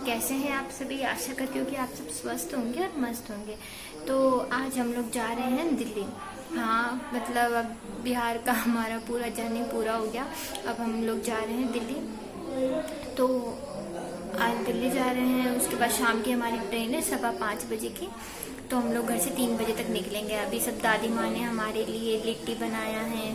कैसे हैं आप सभी। आशा करती हूँ कि आप सब स्वस्थ होंगे और मस्त होंगे। तो आज हम लोग जा रहे हैं दिल्ली। हाँ मतलब अब बिहार का हमारा पूरा जर्नी पूरा हो गया। अब हम लोग जा रहे हैं दिल्ली। तो आज दिल्ली जा रहे हैं, उसके बाद शाम की हमारी ट्रेन है 5:15 बजे की। तो हम लोग घर से 3 बजे तक निकलेंगे। अभी सब दादी माँ ने हमारे लिए लिट्टी बनाया है,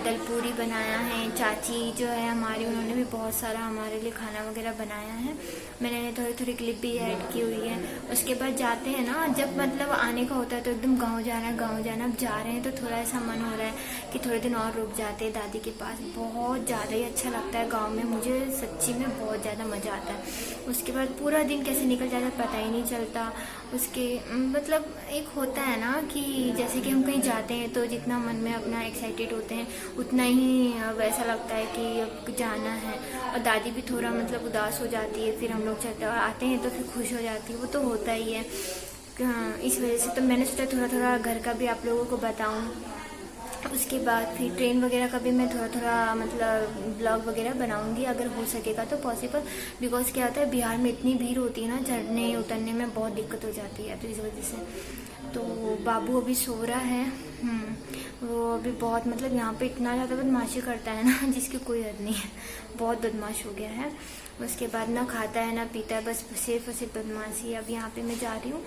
दल पूरी बनाया है। चाची जो है हमारी, उन्होंने भी बहुत सारा हमारे लिए खाना वगैरह बनाया है। मैंने थोड़ी थोड़ी क्लिप भी ऐड की हुई है। उसके बाद जाते हैं ना, जब मतलब आने का होता है तो एकदम गाँव जाना है, गाँव जाना। अब जा रहे हैं तो थोड़ा ऐसा मन हो रहा है कि थोड़े दिन और रुक जाते हैं दादी के पास। बहुत ज़्यादा ही अच्छा लगता है गाँव में, मुझे सच्ची में बहुत ज़्यादा मज़ा आता है। उसके बाद पूरा दिन कैसे निकल जाता है पता ही नहीं चलता। उसके मतलब एक होता है ना कि जैसे कि हम कहीं जाते हैं तो जितना मन में अपना एक्साइटेड होते हैं उतना ही वैसा लगता है कि अब जाना है। और दादी भी थोड़ा मतलब उदास हो जाती है, फिर हम लोग चलते और आते हैं तो फिर खुश हो जाती है। वो तो होता ही है। इस वजह से तो मैंने सोचा थोड़ा थोड़ा घर का भी आप लोगों को बताऊं। उसके बाद फिर ट्रेन वगैरह का भी मैं थोड़ा थोड़ा मतलब ब्लॉग वगैरह बनाऊंगी अगर हो सकेगा तो पॉसिबल। बिकॉज क्या होता है बिहार में इतनी भीड़ होती है ना, चढ़ने उतरने में बहुत दिक्कत हो जाती है, तो इस वजह से। तो बाबू अभी सो रहा है। वो अभी बहुत मतलब यहाँ पे इतना ज़्यादा बदमाशी करता है ना जिसकी कोई हद नहीं है। बहुत बदमाश हो गया है। उसके बाद ना खाता है ना पीता है, बस सिर्फ और सिर्फ बदमाशी। अब यहाँ पे मैं जा रही हूँ,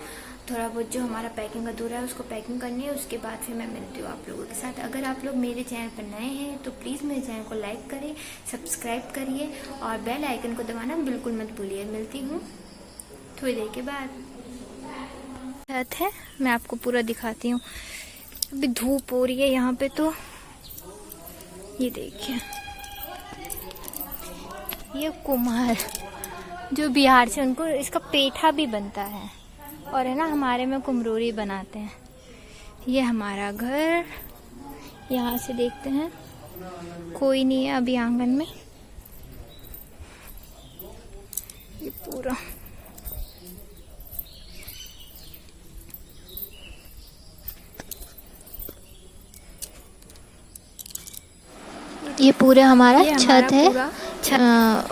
थोड़ा बहुत जो हमारा पैकिंग अधूरा है उसको पैकिंग करनी है। उसके बाद फिर मैं मिलती हूँ आप लोगों के साथ। अगर आप लोग मेरे चैनल पर नए हैं तो प्लीज़ मेरे चैनल को लाइक करें, सब्सक्राइब करिए और बेल आइकन को दबाना बिल्कुल मत भूलिए। मिलती हूँ थोड़ी देर के बाद। छत है, मैं आपको पूरा दिखाती हूँ। अभी धूप हो रही है यहाँ पे, तो ये देखिए ये कुम्हार जो बिहार से, उनको इसका पेठा भी बनता है और है ना हमारे में कुम्हरोरी बनाते हैं। ये हमारा घर, यहाँ से देखते हैं कोई नहीं है अभी आंगन में। ये पूरा ये पूरा हमारा ये छत है।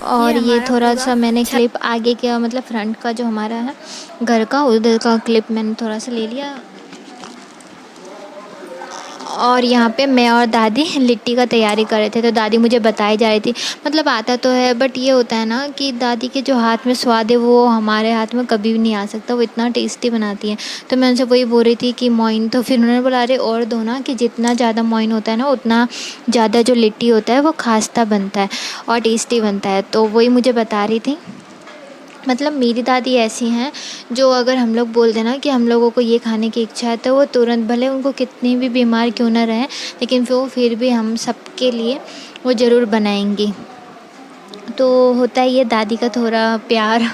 और ये थोड़ा सा मैंने क्लिप आगे का मतलब फ्रंट का जो हमारा है घर का, उधर का क्लिप मैंने थोड़ा सा ले लिया। और यहाँ पे मैं और दादी लिट्टी का तैयारी कर रहे थे, तो दादी मुझे बताई जा रही थी। मतलब आता तो है बट ये होता है ना कि दादी के जो हाथ में स्वाद है वो हमारे हाथ में कभी भी नहीं आ सकता। वो इतना टेस्टी बनाती हैं। तो मैं उनसे वही बोल रही थी कि मोइन, तो फिर उन्होंने बोला अरे और दो ना, कि जितना ज़्यादा मोइन होता है ना उतना ज़्यादा जो लिट्टी होता है वो खास्ता बनता है और टेस्टी बनता है। तो वही मुझे बता रही थी। मतलब मेरी दादी ऐसी हैं जो अगर हम लोग बोल देना कि हम लोगों को ये खाने की इच्छा है तो वो तुरंत, भले उनको कितनी भी बीमार क्यों ना रहें, लेकिन फिर भी हम सबके लिए वो ज़रूर बनाएंगी। तो होता है ये दादी का थोड़ा प्यार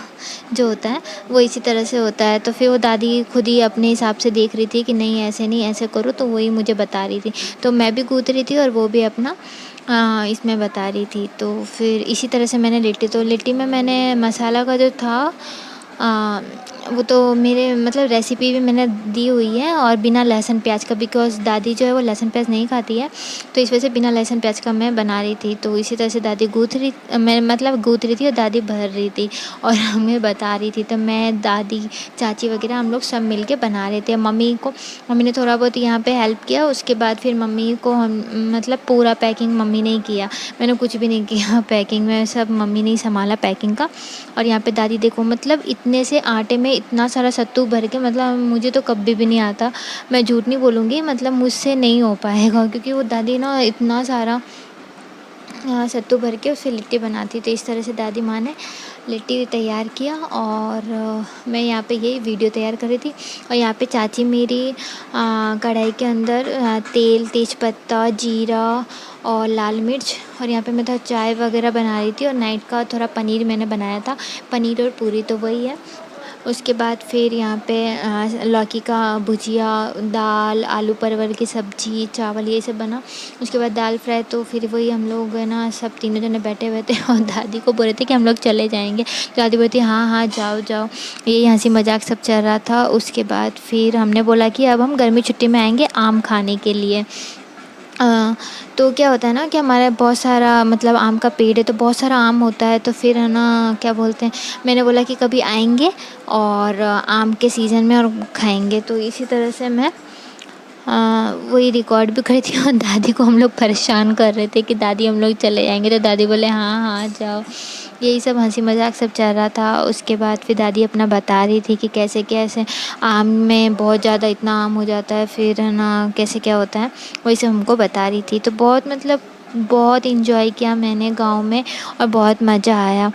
जो होता है वो इसी तरह से होता है। तो फिर वो दादी खुद ही अपने हिसाब से देख रही थी कि नहीं ऐसे नहीं ऐसे करो, तो वही मुझे बता रही थी। तो मैं भी गूँथ रही थी और वो भी अपना इसमें बता रही थी। तो फिर इसी तरह से मैंने लिट्टी में मैंने मसाला का जो था वो तो मेरे मतलब रेसिपी भी मैंने दी हुई है और बिना लहसुन प्याज का, बिकॉज़ दादी जो है वो लहसुन प्याज नहीं खाती है, तो इस वजह से बिना लहसुन प्याज का मैं बना रही थी। तो इसी तरह से दादी मैं मतलब गूँथ रही थी और दादी भर रही थी और हमें बता रही थी। तो मैं, दादी, चाची वगैरह हम लोग सब मिल के बना रहे थे। मम्मी ने थोड़ा बहुत यहाँ पे हेल्प किया। उसके बाद फिर मम्मी को हम मतलब पूरा पैकिंग मम्मी ने ही किया, मैंने कुछ भी नहीं किया पैकिंग में, सब मम्मी ने ही संभाला पैकिंग का। और यहाँ पे दादी देखो मतलब इतने से आटे में इतना सारा सत्तू भर के, मतलब मुझे तो कभी भी नहीं आता, मैं झूठ नहीं बोलूँगी, मतलब मुझसे नहीं हो पाएगा क्योंकि वो दादी ना इतना सारा सत्तू भर के उससे लिट्टी बनाती। तो इस तरह से दादी माँ ने लिट्टी तैयार किया और मैं यहाँ पे ये वीडियो तैयार कर रही थी। और यहाँ पे चाची मेरी कढ़ाई के अंदर तेल, तेज़पत्ता, जीरा और लाल मिर्च, और यहाँ पे मैं थोड़ा चाय वगैरह बना रही थी। और नाइट का थोड़ा पनीर मैंने बनाया था, पनीर और पूरी, तो वही है। उसके बाद फिर यहाँ पे लौकी का भुजिया, दाल, आलू परवल की सब्ज़ी, चावल, ये सब बना। उसके बाद दाल फ्राई। तो फिर वही हम लोग है ना सब तीनों जने बैठे हुए थे और दादी को बोल रहे थे कि हम लोग चले जाएंगे। तो दादी बोलती हाँ हाँ जाओ जाओ, ये हंसी मजाक सब चल रहा था। उसके बाद फिर हमने बोला कि अब हम गर्मी छुट्टी में आएंगे आम खाने के लिए। अ, तो क्या होता है ना कि हमारे बहुत सारा मतलब आम का पेड़ है, तो बहुत सारा आम होता है, तो फिर है ना क्या बोलते हैं, मैंने बोला कि कभी आएंगे और आम के सीज़न में और खाएंगे। तो इसी तरह से मैं वही रिकॉर्ड भी करी थी और दादी को हम लोग परेशान कर रहे थे कि दादी हम लोग चले जाएंगे, तो दादी बोले हाँ हाँ जाओ। यही सब हंसी मजाक सब चल रहा था। उसके बाद फिर दादी अपना बता रही थी कि कैसे कैसे आम में बहुत ज़्यादा इतना आम हो जाता है, फिर है ना कैसे क्या होता है, वही सब हमको बता रही थी। तो बहुत मतलब बहुत इंजॉय किया मैंने गाँव में और बहुत मज़ा आया।